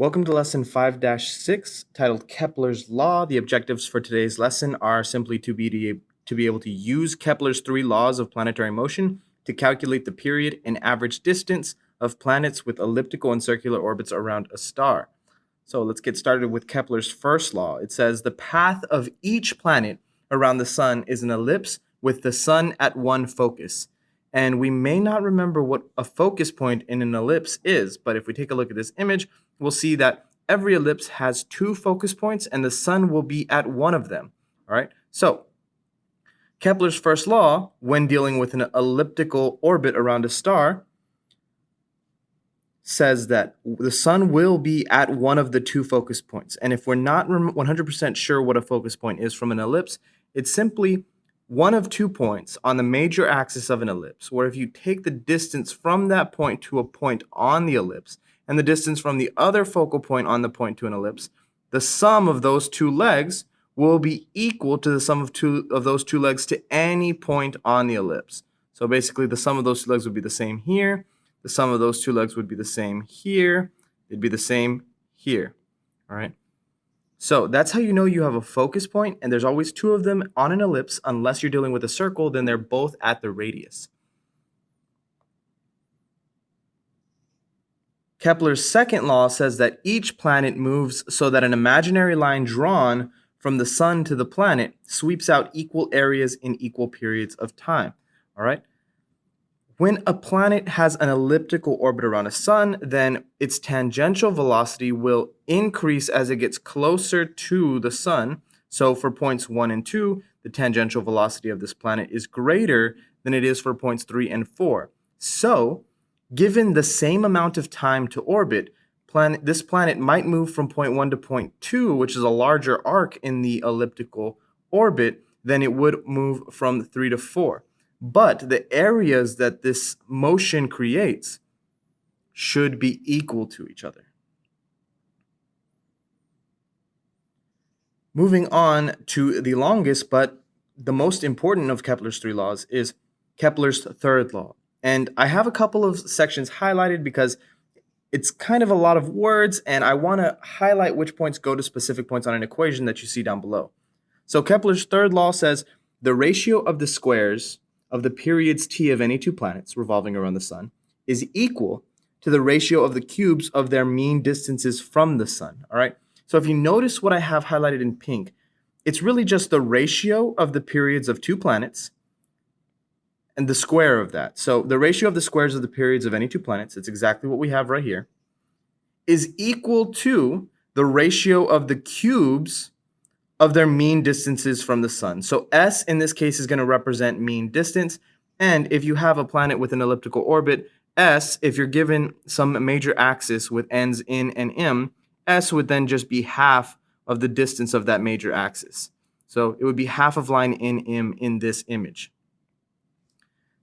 Welcome to lesson 5-6, titled Kepler's Law. The objectives for today's lesson are simply to be able to use Kepler's three laws of planetary motion to calculate the period and average distance of planets with elliptical and circular orbits around a star. So let's get started with Kepler's first law. It says the path of each planet around the sun is an ellipse with the sun at one focus. And we may not remember what a focus point in an ellipse is, but if we take a look at this image, we'll see that every ellipse has two focus points and the sun will be at one of them. All right, so Kepler's first law, when dealing with an elliptical orbit around a star, says that the sun will be at one of the two focus points. And if we're not 100% sure what a focus point is from an ellipse, it's simply one of 2 points on the major axis of an ellipse, where if you take the distance from that point to a point on the ellipse and the distance from the other focal point on the point to an ellipse, the sum of those two legs will be equal to the sum of those two legs to any point on the ellipse. So basically the sum of those two legs would be the same here, the sum of those two legs would be the same here, it'd be the same here, all right? So that's how you know you have a focus point, and there's always two of them on an ellipse. Unless you're dealing with a circle, then they're both at the radius. Kepler's second law says that each planet moves so that an imaginary line drawn from the sun to the planet sweeps out equal areas in equal periods of time. All right? When a planet has an elliptical orbit around a sun, then its tangential velocity will increase as it gets closer to the sun. So for points 1 and 2, the tangential velocity of this planet is greater than it is for points 3 and 4. So, given the same amount of time to orbit, this planet might move from point 1 to point 2, which is a larger arc in the elliptical orbit, than it would move from 3 to 4. But the areas that this motion creates should be equal to each other. Moving on to the longest but the most important of Kepler's three laws is Kepler's third law. And I have a couple of sections highlighted because it's kind of a lot of words, and I want to highlight which points go to specific points on an equation that you see down below. So Kepler's third law says the ratio of the squares of the periods t of any two planets revolving around the sun is equal to the ratio of the cubes of their mean distances from the sun, all right? So if you notice what I have highlighted in pink, it's really just the ratio of the periods of two planets and the square of that. So the ratio of the squares of the periods of any two planets, it's exactly what we have right here, is equal to the ratio of the cubes of their mean distances from the sun. So S in this case is going to represent mean distance. And if you have a planet with an elliptical orbit, S, if you're given some major axis with ends in and m, S would then just be half of the distance of that major axis. So it would be half of line in m in this image.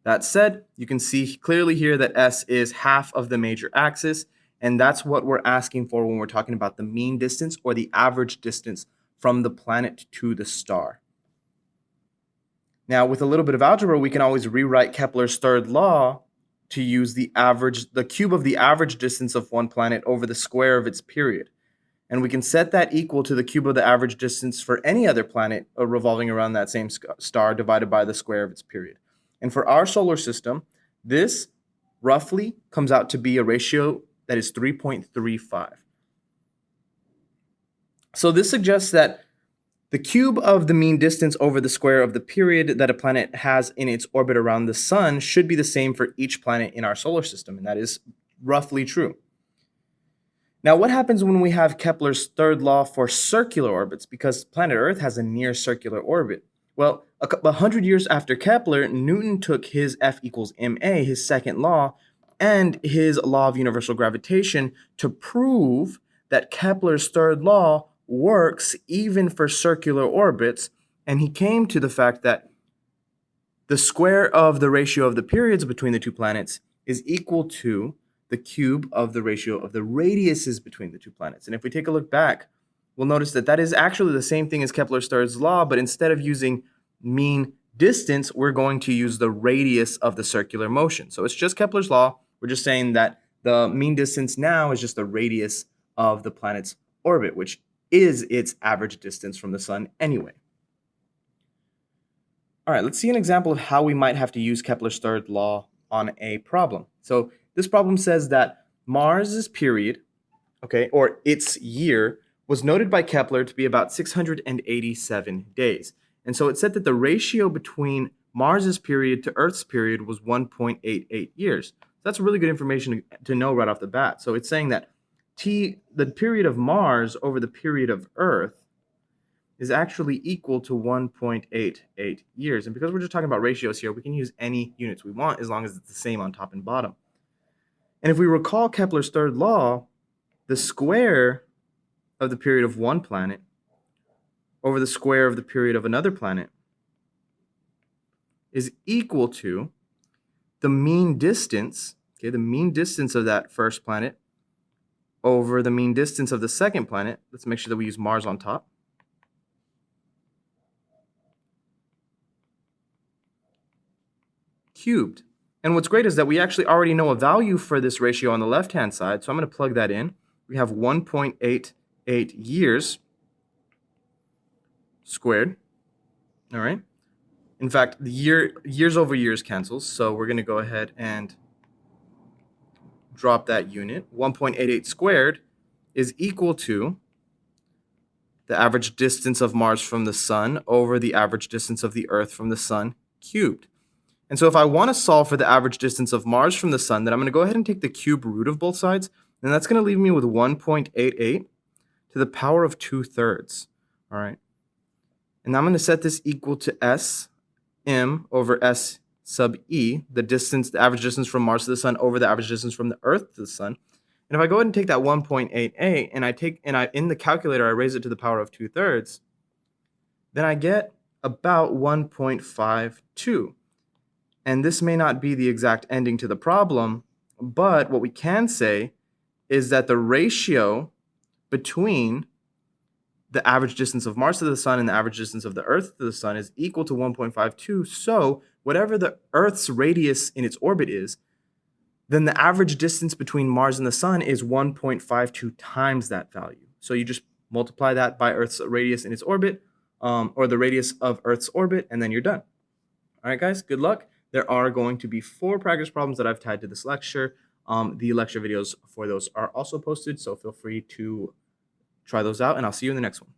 That said, you can see clearly here that S is half of the major axis, and that's what we're asking for when we're talking about the mean distance or the average distance from the planet to the star. Now, with a little bit of algebra, we can always rewrite Kepler's third law to use the cube of the average distance of one planet over the square of its period. And we can set that equal to the cube of the average distance for any other planet revolving around that same star divided by the square of its period. And for our solar system, this roughly comes out to be a ratio that is 3.35. So this suggests that the cube of the mean distance over the square of the period that a planet has in its orbit around the sun should be the same for each planet in our solar system, and that is roughly true. Now, what happens when we have Kepler's third law for circular orbits? Because planet Earth has a near circular orbit. Well, 100 years after Kepler, Newton took his F equals ma, his second law, and his law of universal gravitation to prove that Kepler's third law works even for circular orbits, and he came to the fact that the square of the ratio of the periods between the two planets is equal to the cube of the ratio of the radiuses between the two planets. And if we take a look back, we'll notice that that is actually the same thing as Kepler's third law, but instead of using mean distance, we're going to use the radius of the circular motion. So it's just Kepler's law. We're just saying that the mean distance now is just the radius of the planet's orbit, which is its average distance from the sun anyway. All right, let's see an example of how we might have to use Kepler's third law on a problem. So this problem says that Mars's period, okay, or its year, was noted by Kepler to be about 687 days. And so it said that the ratio between Mars's period to Earth's period was 1.88 years. That's really good information to know right off the bat. So it's saying that the period of Mars over the period of Earth is actually equal to 1.88 years. And because we're just talking about ratios here, we can use any units we want as long as it's the same on top and bottom. And if we recall Kepler's third law, the square of the period of one planet over the square of the period of another planet is equal to the mean distance, okay, the mean distance of that first planet over the mean distance of the second planet. Let's make sure that we use Mars on top. Cubed. And what's great is that we actually already know a value for this ratio on the left-hand side, so I'm going to plug that in. We have 1.88 years squared, all right? In fact, the years over years cancels, so we're going to go ahead and drop that unit. 1.88 squared is equal to the average distance of Mars from the sun over the average distance of the Earth from the sun cubed. And so if I want to solve for the average distance of Mars from the sun, then I'm going to go ahead and take the cube root of both sides, and that's going to leave me with 1.88 to the power of 2/3, all right? And I'm going to set this equal to Sm over S sub E, the average distance from Mars to the sun over the average distance from the Earth to the sun. And if I go ahead and take that 1.88 and in the calculator I raise it to the power of 2/3, then I get about 1.52. And this may not be the exact ending to the problem, but what we can say is that the ratio between the average distance of Mars to the sun and the average distance of the Earth to the sun is equal to 1.52. So whatever the Earth's radius in its orbit is, then the average distance between Mars and the sun is 1.52 times that value. So you just multiply that by Earth's radius in its orbit, or the radius of Earth's orbit, and then you're done. All right, guys, good luck. There are going to be 4 practice problems that I've tied to this lecture. The lecture videos for those are also posted, so feel free to try those out, and I'll see you in the next one.